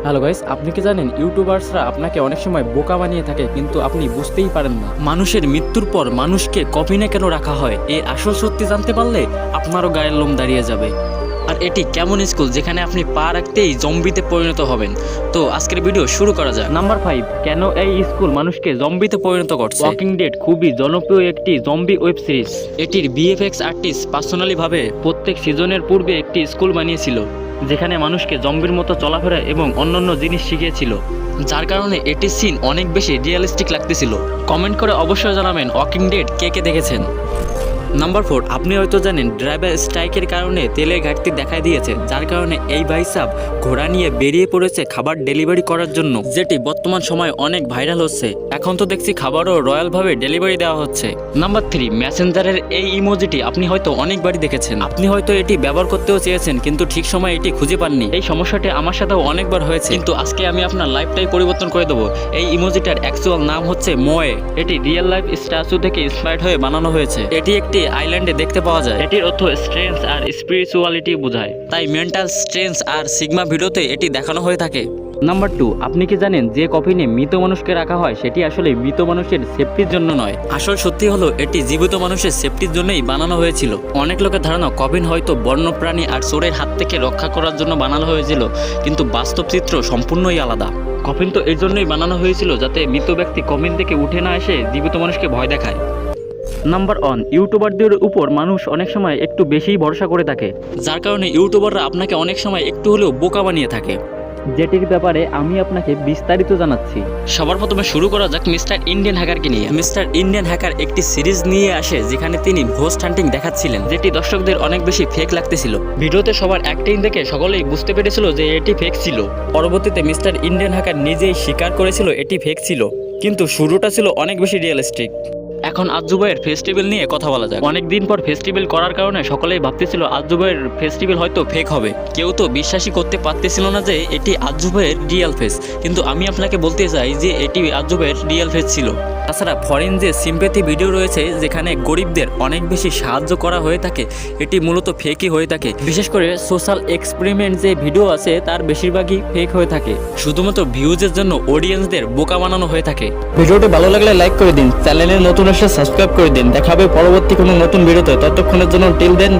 Hello guys, আপনি কি জানেন ইউটিউবার্সরা আপনাকে অনেক সময় বোকা বানিয়ে থাকে কিন্তু আপনি বুঝতেই পারেন না। মানুষের মৃত্যুর পর মানুষকে কফিনে কেন রাখা হয়, এর আসল সত্যি জানতে পারলে আপনারও গায়ের লোম দাঁড়িয়ে যাবে। আর এটি কেমন স্কুল যেখানে আপনি পা রাখতেই জম্বিতে পরিণত হবেন। তো আজকের ভিডিও শুরু করা যাক। নাম্বার 5, কেন এই স্কুল মানুষকে জম্বিতে পরিণত করছে। ওয়াকিং ডেড খুবই জনপ্রিয় একটি জম্বি ওয়েব সিরিজ। এটির ভিএফএক্স আর্টিস্ট পার্সোনালি ভাবে প্রত্যেক সিজনের পূর্বে একটি স্কুল বানিয়েছিল যেখানে মানুষকে জম্বির মতো চলাফেরা এবং অন্যান্য জিনিস শিখিয়েছিল, যার কারণে এটির সিন অনেক বেশি রিয়েলিস্টিক লাগতেছিল। কমেন্ট করে অবশ্যই জানাবেন ওয়াকিং ডেড কে কে দেখেছেন। নাম্বার 4, আপনি হয়তো জানেন ড্রাইভার স্ট্রাইকের কারণে তেলের ঘাটতি দেখা দিয়েছে, যার কারণে এই ভাইসাব ঘোড়া নিয়ে বেরিয়ে পড়েছে খাবার ডেলিভারি করার জন্য, যেটি বর্তমান সময়ে অনেক ভাইরাল হচ্ছে। এখন তো দেখছি খাবারও রয়্যালভাবে ডেলিভারি দেওয়া হচ্ছে। নাম্বার 3, মেসেঞ্জারের এই ইমোজিটি আপনি হয়তো অনেকবারই দেখেছেন। আপনি হয়তো এটি ব্যবহার করতেও চেয়েছেন কিন্তু ঠিক সময় এটি খুঁজে পাননি। এই সমস্যাটি আমার সাথেও অনেকবার হয়েছে, কিন্তু আজকে আমি আপনার লাইফটাই পরিবর্তন করে দেবো। এই ইমোজিটার অ্যাকচুয়াল নাম হচ্ছে মোয়ে। এটি রিয়েল লাইফ স্ট্যাচু থেকে ইন্সপায়ার্ড হয়ে বানানো হয়েছে। এটি একটি আইল্যান্ডে দেখতে পাওয়া যায়। এটির অর্থ স্ট্রেংথ আর স্পিরিচুয়ালিটি বোঝায়, তাই মেন্টাল স্ট্রেংথ আর সিগমা ভিডিওতে এটি দেখানো হয়ে থাকে। নাম্বার 2, আপনি কি জানেন যে কফিনে মৃত মানুষকে রাখা হয় সেটি আসলে মৃত মানুষের সেফটির জন্য নয়। আসল সত্যি হলো এটি জীবিত মানুষের সেফটির জন্যই বানানো হয়েছিল। অনেক লোকের ধারণা কফিন হয়তো বন্যপ্রাণী আর চোরের হাত থেকে রক্ষা করার জন্য বানানো হয়েছিল, কিন্তু বাস্তব চিত্র সম্পূর্ণই আলাদা। কফিন তো এই জন্যই বানানো হয়েছিল যাতে মৃত ব্যক্তি কফিন থেকে উঠে না এসে জীবিত মানুষকে ভয় দেখায়। নাম্বার 1, ইউটিউবারদের উপর মানুষ অনেক সময় একটু বেশিই ভরসা করে থাকে, যার কারণে ইউটিউবাররা আপনাকে অনেক সময় একটু হলেও বোকা বানিয়ে থাকে, যেটির ব্যাপারে আমি আপনাকে বিস্তারিত জানাচ্ছি। সবার প্রথমে শুরু করা যাক মিস্টার ইন্ডিয়ান হ্যাকারকে নিয়ে। মিস্টার ইন্ডিয়ান হ্যাকার একটি সিরিজ নিয়ে আসে যেখানে তিনি ঘোস্ট হান্টিং দেখাচ্ছিলেন, যেটি দর্শকদের অনেক বেশি ফেক লাগতেছিল। ভিডিওতে সবার অ্যাক্টিং দেখে সকলেই বুঝতে পেরেছিল যে এটি ফেক ছিল। পরবর্তীতে মিস্টার ইন্ডিয়ান হ্যাকার নিজেই স্বীকার করেছিল এটি ফেক ছিল, কিন্তু শুরুটা ছিল অনেক বেশি রিয়েলিস্টিক। এখন আজ্জু ভাইয়ের ফেস্টিভ্যাল নিয়ে কথা বলা যায়। অনেকদিন পর ফেস্টিভ্যাল করার কারণে সকলেই ভাবতেছিল আজ্জু ভাইয়ের ফেস্টিভ্যাল হয়তো ফেক হবে। কেউ তো বিশ্বাসই করতে পারতেছিল না যে এটি আজ্জু ভাইয়ের রিয়েল ফেস, কিন্তু আমি আপনাকে বলতে চাই যে এটি আজ্জু ভাইয়ের রিয়েল ফেস ছিল। তাছাড়া ফরেন যে সিম্প্যাথি ভিডিও রয়েছে যেখানে গরিবদের অনেক বেশি সাহায্য করা হয়ে থাকে, এটি মূলত ফেকই হয়ে থাকে। বিশেষ করে সোশ্যাল এক্সপেরিমেন্ট যে ভিডিও আছে তার বেশিরভাগই ফেক হয়ে থাকে, শুধুমাত্র ভিউজের জন্য অডিয়েন্সদের বোকা বানানো হয়ে থাকে। ভিডিওটি ভালো লাগলে লাইক করে দিন, চ্যানেলে নতুন এসে সাবস্ক্রাইব করে দিন। দেখা হবে পরবর্তী কোনো নতুন ভিডিওতে। ততক্ষণের জন্য টিল দেন।